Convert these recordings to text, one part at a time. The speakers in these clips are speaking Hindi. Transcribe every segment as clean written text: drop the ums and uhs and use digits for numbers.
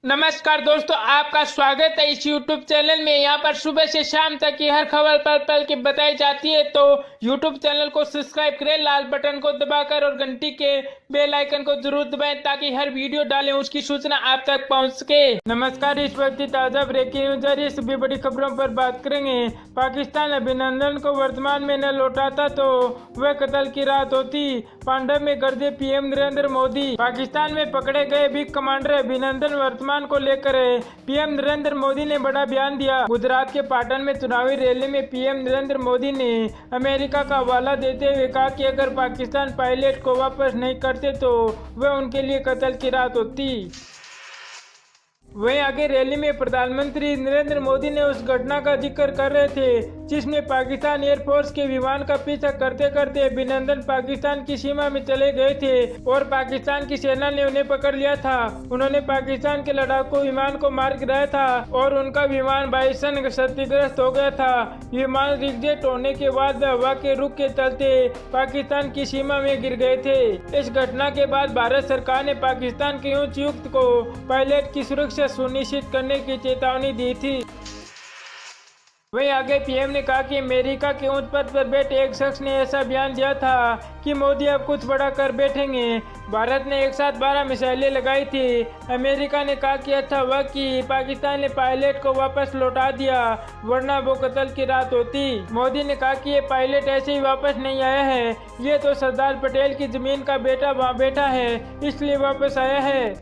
नमस्कार दोस्तों, आपका स्वागत है इस YouTube चैनल में। यहाँ पर सुबह से शाम तक की हर खबर पल पल की बताई जाती है, तो YouTube चैनल को सब्सक्राइब करें लाल बटन को दबाकर और घंटी के बेल आइकन को जरूर दबाएं ताकि हर वीडियो डालें उसकी सूचना आप तक पहुँच सके। नमस्कार, इस वक्त की ताज़ा ब्रेकिंग न्यूज जारी, सभी बड़ी खबरों पर बात करेंगे। पाकिस्तान अभिनंदन को वर्तमान में न लौटाता तो वह कत्ल की रात होती, पांडव में गर्जे पीएम नरेंद्र मोदी। पाकिस्तान में पकड़े गए बिग कमांडर अभिनंदन वर्तमान को लेकर पीएम नरेंद्र मोदी ने बड़ा बयान दिया। गुजरात के पाटन में चुनावी रैली में पीएम नरेंद्र मोदी ने अमेरिका का हवाला देते हुए कहा कि अगर पाकिस्तान पायलट को वापस नहीं करते तो वह उनके लिए कत्ल की रात होती। वहीं आगे रैली में प्रधानमंत्री नरेंद्र मोदी ने उस घटना का जिक्र कर रहे थे जिसमें पाकिस्तान एयरफोर्स के विमान का पीछा करते करते अभिनंदन पाकिस्तान की सीमा में चले गए थे और पाकिस्तान की सेना ने उन्हें पकड़ लिया था। उन्होंने पाकिस्तान के लड़ाकू विमान को मार गिराया था और उनका विमान बाइसन क्षतिग्रस्त हो गया था। विमान रिजेक्ट होने के बाद हवा के रुख के चलते पाकिस्तान की सीमा में गिर गए थे। इस घटना के बाद भारत सरकार ने पाकिस्तान के उच्चायुक्त को पायलट की सुरक्षा सुनिश्चित करने की चेतावनी दी थी। वहीं आगे पीएम ने कहा कि अमेरिका के उच्च पद पर बैठे एक शख्स ने ऐसा बयान दिया था कि मोदी अब कुछ बड़ा कर बैठेंगे। भारत ने एक साथ 12 मिसाइलें लगाई थी। अमेरिका ने कहा कि अच्छा हुआ कि पाकिस्तान ने पायलट को वापस लौटा दिया, वरना वो कत्ल की रात होती। मोदी ने कहा कि ये पायलट ऐसे ही वापस नहीं आया है, ये तो सरदार पटेल की जमीन का बेटा वहाँ बैठा है, इसलिए वापस आया है।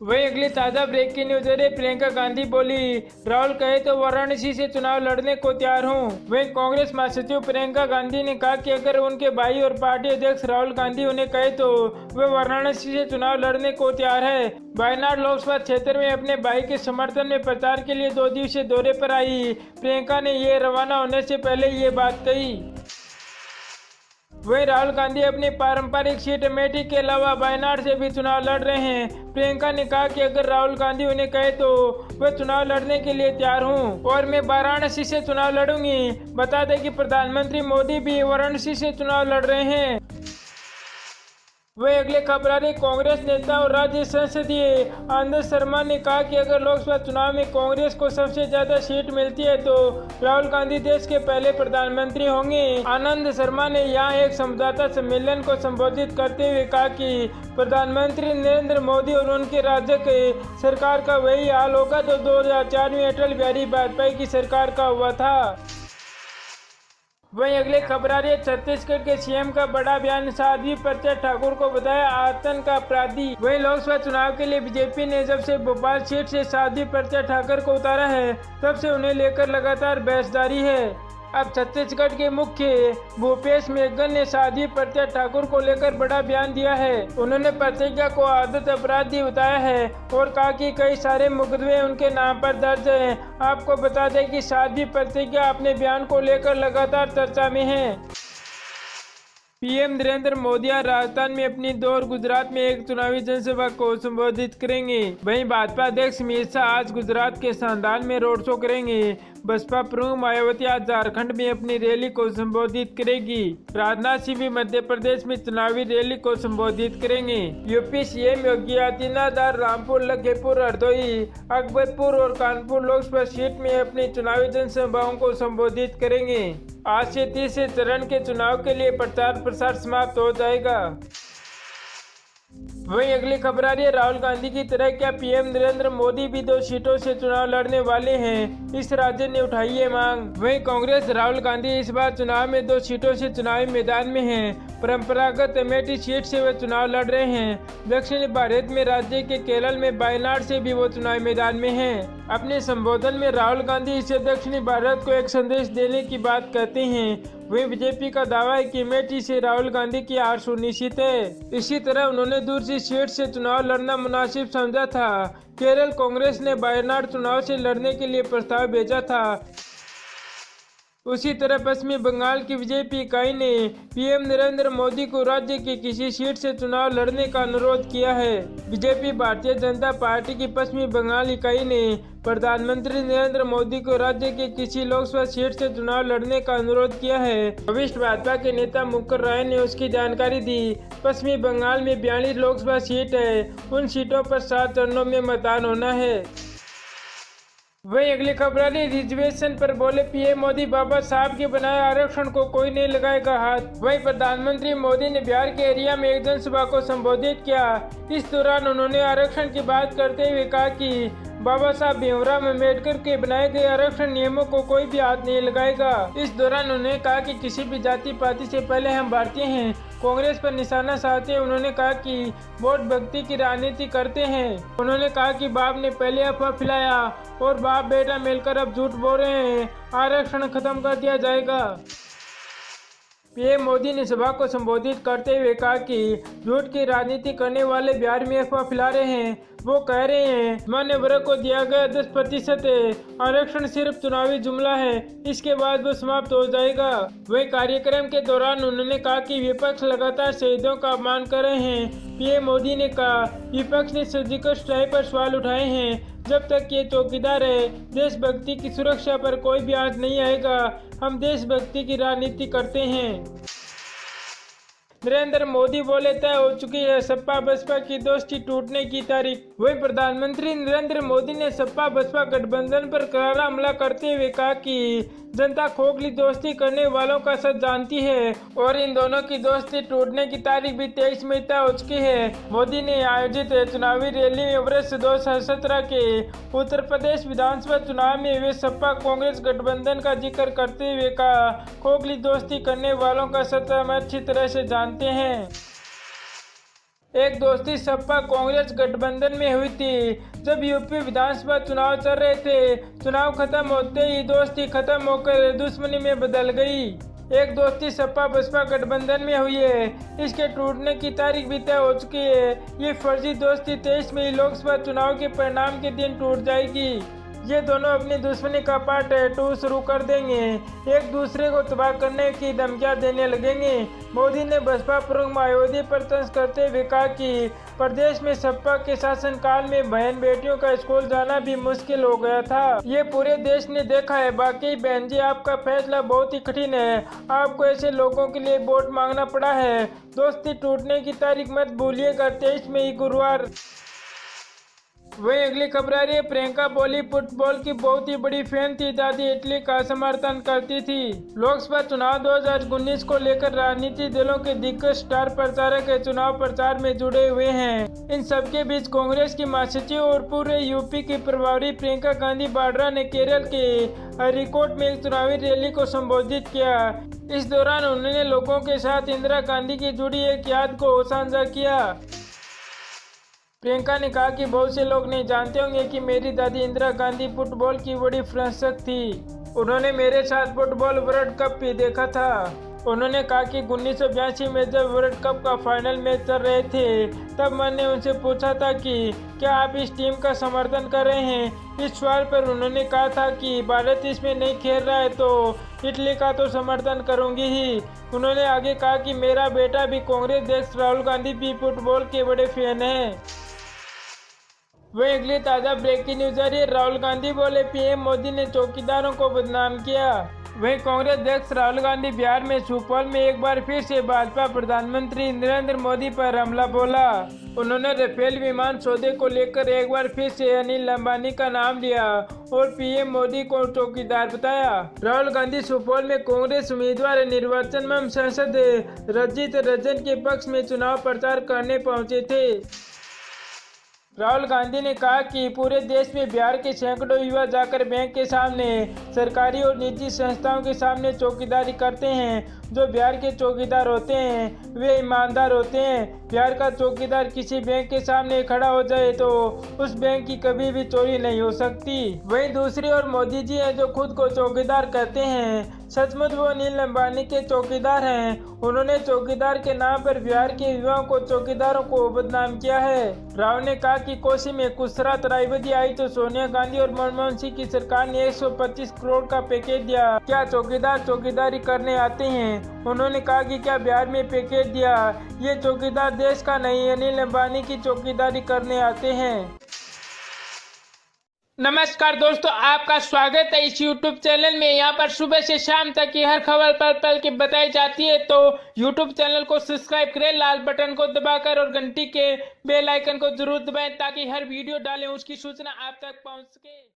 वही अगली ताज़ा ब्रेकिंग न्यूज है, प्रियंका गांधी बोली राहुल कहे तो वाराणसी से चुनाव लड़ने को तैयार हूं। वही कांग्रेस महासचिव प्रियंका गांधी ने कहा कि अगर उनके भाई और पार्टी अध्यक्ष राहुल गांधी उन्हें कहे तो वे वाराणसी से चुनाव लड़ने को तैयार है। वायनाड लोकसभा क्षेत्र में अपने भाई के समर्थन में प्रचार के लिए 2 दिवसीय दौरे पर आई प्रियंका ने ये रवाना होने से पहले ये बात कही। वहीं राहुल गांधी अपनी पारंपरिक सीट अमेठी के अलावा वायनाड से भी चुनाव लड़ रहे हैं। प्रियंका ने कहा कि अगर राहुल गांधी उन्हें कहे तो वह चुनाव लड़ने के लिए तैयार हूं और मैं वाराणसी से चुनाव लड़ूंगी। बता दें कि प्रधानमंत्री मोदी भी वाराणसी से चुनाव लड़ रहे हैं। वही अगले खबर आ रही, कांग्रेस नेता और राज्य संसदीय आनंद शर्मा ने कहा कि अगर लोकसभा चुनाव में कांग्रेस को सबसे ज्यादा सीट मिलती है तो राहुल गांधी देश के पहले प्रधानमंत्री होंगे। आनंद शर्मा ने यहां एक संवाददाता सम्मेलन को संबोधित करते हुए कहा कि प्रधानमंत्री नरेंद्र मोदी और उनके राज्य के सरकार का वही हाल होगा जो 2004 में अटल बिहारी वाजपेयी की सरकार का हुआ था। वहीं अगले खबर आ रही है, छत्तीसगढ़ के सीएम का बड़ा बयान, साध्वी प्रज्ञा ठाकुर को बताया आतंक का अपराधी। वहीं लोकसभा चुनाव के लिए बीजेपी ने जब से भोपाल सीट से साध्वी प्रज्ञा ठाकुर को उतारा है तब से उन्हें लेकर लगातार बहस जारी है। अब छत्तीसगढ़ के मुख्य भूपेश मेघन ने साध्वी प्रज्ञा ठाकुर को लेकर बड़ा बयान दिया है। उन्होंने प्रज्ञा को आदत अपराधी बताया है और कहा कि कई सारे मुकदमे उनके नाम पर दर्ज हैं। आपको बता दें कि साध्वी प्रज्ञा अपने बयान को लेकर लगातार चर्चा में है। पीएम नरेंद्र मोदी आज राजस्थान में अपनी 2 और गुजरात में एक चुनावी जनसभा को संबोधित करेंगे। वहीं भाजपा अध्यक्ष अमित शाह आज गुजरात के सांदाल में रोड शो करेंगे। बसपा प्रमुख मायावती आज झारखंड में अपनी रैली को संबोधित करेगी। राजनाथ सिंह भी मध्य प्रदेश में चुनावी रैली को संबोधित करेंगे। यूपी सीएम योगी आदित्यनाथ आज रामपुर, लखीमपुर, हरदोई, अकबरपुर और कानपुर लोकसभा सीट में अपनी चुनावी जनसभाओं को संबोधित करेंगे। आज से तीसरे चरण के चुनाव के लिए प्रचार प्रसार समाप्त हो जाएगा। वहीं अगली खबर आ रही है, राहुल गांधी की तरह क्या पीएम नरेंद्र मोदी भी 2 सीटों से चुनाव लड़ने वाले हैं, इस राज्य ने उठाई है मांग। वहीं कांग्रेस राहुल गांधी इस बार चुनाव में 2 सीटों से चुनावी मैदान में हैं। परंपरागत अमेठी सीट से वे चुनाव लड़ रहे हैं। दक्षिणी भारत में राज्य के केरल में वायनाड से भी वो चुनावी मैदान में हैं। अपने संबोधन में राहुल गांधी इसे दक्षिणी भारत को एक संदेश देने की बात कहते हैं। वहीं बीजेपी का दावा है कि अमेठी से राहुल गांधी की हार सुनिश्चित है। इसी तरह उन्होंने दूसरी सीट से चुनाव लड़ना मुनासिब समझा था। केरल कांग्रेस ने वायनाड चुनाव से लड़ने के लिए प्रस्ताव भेजा था। उसी तरह पश्चिमी बंगाल की बीजेपी इकाई ने पीएम नरेंद्र मोदी को राज्य की किसी सीट से चुनाव लड़ने का अनुरोध किया है। बीजेपी भारतीय जनता पार्टी की पश्चिमी बंगाल इकाई ने प्रधानमंत्री नरेंद्र मोदी को राज्य के किसी लोकसभा सीट से चुनाव लड़ने का अनुरोध किया है। वरिष्ठ भाजपा के नेता मुकुल रॉय ने उसकी जानकारी दी। पश्चिमी बंगाल में 42 लोकसभा सीट है। उन सीटों पर 7 चरणों में मतदान होना है। वहीं अगली खबर आ रही रिजर्वेशन पर बोले पीएम मोदी, बाबा साहब के बनाए आरक्षण को कोई नहीं लगाएगा हाथ। वहीं प्रधानमंत्री मोदी ने बिहार के एरिया में एक जनसभा को संबोधित किया। इस दौरान उन्होंने आरक्षण की बात करते हुए कहा कि बाबा साहब भीमराव अम्बेडकर के बनाए गए आरक्षण नियमों को कोई भी हाथ नहीं लगाएगा। इस दौरान उन्होंने कहा कि किसी भी जाति पाति से पहले हम भारतीय हैं। कांग्रेस पर निशाना साधते उन्होंने कहा कि वोट भक्ति की राजनीति करते हैं। उन्होंने कहा कि बाप ने पहले अफवाह फैलाया और बाप बेटा मिलकर अब झूठ बोल रहे हैं। आरक्षण खत्म कर दिया जाएगा। पीएम मोदी ने सभा को संबोधित करते हुए कहा कि झूठ की राजनीति करने वाले बिहार में अफवाह फैला रहे हैं। वो कह रहे हैं सामान्य वर्ग को दिया गया 10% आरक्षण सिर्फ चुनावी जुमला है, इसके बाद वो समाप्त हो जाएगा। वही कार्यक्रम के दौरान उन्होंने कहा कि विपक्ष लगातार शहीदों का अपमान कर रहे हैं। पीएम मोदी ने कहा विपक्ष ने सर्जिकल स्ट्राइक पर सवाल उठाए हैं। जब तक ये चौकीदार है, देशभक्ति की सुरक्षा पर कोई भी हाथ नहीं आएगा। हम देशभक्ति की राजनीति करते हैं। नरेंद्र मोदी बोले तय हो चुकी है सपा बसपा की दोस्ती टूटने की तारीख। वहीं प्रधानमंत्री नरेंद्र मोदी ने सपा बसपा गठबंधन पर करारा हमला करते हुए कहा कि जनता खोखली दोस्ती करने वालों का सच जानती है और इन दोनों की दोस्ती टूटने की तारीख भी 23 मई तय हो चुकी है। मोदी ने आयोजित चुनावी रैली में वर्ष 2017 के उत्तर प्रदेश विधानसभा चुनाव में वे सपा कांग्रेस गठबंधन का जिक्र करते हुए कहा खोखली दोस्ती करने वालों का सच हम अच्छी तरह से जानते हैं। एक दोस्ती सपा कांग्रेस गठबंधन में हुई थी जब यूपी विधानसभा चुनाव चल रहे थे। चुनाव खत्म होते ही दोस्ती खत्म होकर दुश्मनी में बदल गई। एक दोस्ती सपा बसपा गठबंधन में हुई है, इसके टूटने की तारीख भी तय हो चुकी है। ये फर्जी दोस्ती 23 मई लोकसभा चुनाव के परिणाम के दिन टूट जाएगी। ये दोनों अपनी दुश्मनी का पार्ट 2 शुरू कर देंगे, एक दूसरे को तबाह करने की धमकियां देने लगेंगे। मोदी ने बसपा प्रमुख मायावती पर तंज करते हुए कहा कि प्रदेश में सपा के शासनकाल में बहन बेटियों का स्कूल जाना भी मुश्किल हो गया था। ये पूरे देश ने देखा है। बाकी बहन जी, आपका फैसला बहुत ही कठिन है। आपको ऐसे लोगों के लिए वोट मांगना पड़ा है। दोस्ती टूटने की तारीख मत भूलिएगा, 23 मई गुरुवार। वहीं अगली खबर आ रही है प्रियंका बोली फुटबॉल की बहुत ही बड़ी फैन थी। दादी इटली का समर्थन करती थी। लोकसभा चुनाव 2019 को लेकर राजनीतिक दलों के दिग्गज स्टार प्रचारक के चुनाव प्रचार में जुड़े हुए हैं। इन सबके बीच कांग्रेस की महासचिव और पूरे यूपी की प्रभारी प्रियंका गांधी वाड्रा ने केरल के हरिकोट में एक चुनावी रैली को संबोधित किया। इस दौरान उन्होंने लोगों के साथ इंदिरा गांधी की जुड़ी एक याद को साझा किया। प्रियंका ने कहा कि बहुत से लोग नहीं जानते होंगे कि मेरी दादी इंदिरा गांधी फुटबॉल की बड़ी प्रशंसक थी। उन्होंने मेरे साथ फुटबॉल वर्ल्ड कप भी देखा था। उन्होंने कहा कि 1982 में जब वर्ल्ड कप का फाइनल मैच चल रहे थे तब मैंने उनसे पूछा था कि क्या आप इस टीम का समर्थन कर रहे हैं। इस सवाल पर उन्होंने कहा था कि भारत इसमें नहीं खेल रहा है तो इटली का तो समर्थन करूंगी ही। उन्होंने आगे कहा कि मेरा बेटा भी कांग्रेस अध्यक्ष राहुल गांधी भी फुटबॉल के बड़े फैन हैं। वहीं अगली ताज़ा ब्रेकिंग न्यूज आ रही है। राहुल गांधी बोले पीएम मोदी ने चौकीदारों को बदनाम किया। वहीं कांग्रेस अध्यक्ष राहुल गांधी बिहार में सुपौल में एक बार फिर से भाजपा प्रधानमंत्री नरेंद्र मोदी पर हमला बोला। उन्होंने राफेल विमान सौदे को लेकर एक बार फिर से अनिल अंबानी का नाम लिया और पीएम मोदी को चौकीदार बताया। राहुल गांधी सुपौल में कांग्रेस उम्मीदवार निर्वाचन में सांसद रंजीत रंजन के पक्ष में चुनाव प्रचार करने पहुंचे थे। राहुल गांधी ने कहा कि पूरे देश में बिहार के सैकड़ों युवा जाकर बैंक के सामने, सरकारी और निजी संस्थाओं के सामने चौकीदारी करते हैं। जो बिहार के चौकीदार होते हैं वे ईमानदार होते हैं। बिहार का चौकीदार किसी बैंक के सामने खड़ा हो जाए तो उस बैंक की कभी भी चोरी नहीं हो सकती। वहीं दूसरी ओर मोदी जी हैं जो खुद को चौकीदार कहते हैं। सचमुच वो अनिल अंबानी के चौकीदार हैं। उन्होंने चौकीदार के नाम पर बिहार के युवाओं को चौकीदारों को बदनाम किया है। राव ने कहा कि कोसी में कुछ रात रायबदी आई तो सोनिया गांधी और मनमोहन सिंह की सरकार ने 125 करोड़ का पैकेज दिया। क्या चौकीदार चौकीदारी करने आते हैं? उन्होंने कहा कि क्या बिहार में पैकेज दिया? ये चौकीदार देश का नहीं, अनिल अंबानी की चौकीदारी करने आते हैं। नमस्कार दोस्तों, आपका स्वागत है इस YouTube चैनल में। यहाँ पर सुबह से शाम तक की हर खबर पल पल की बताई जाती है, तो YouTube चैनल को सब्सक्राइब करें, लाल बटन को दबाकर, और घंटी के बेल आइकन को जरूर दबाएं ताकि हर वीडियो डालें उसकी सूचना आप तक पहुँच सके।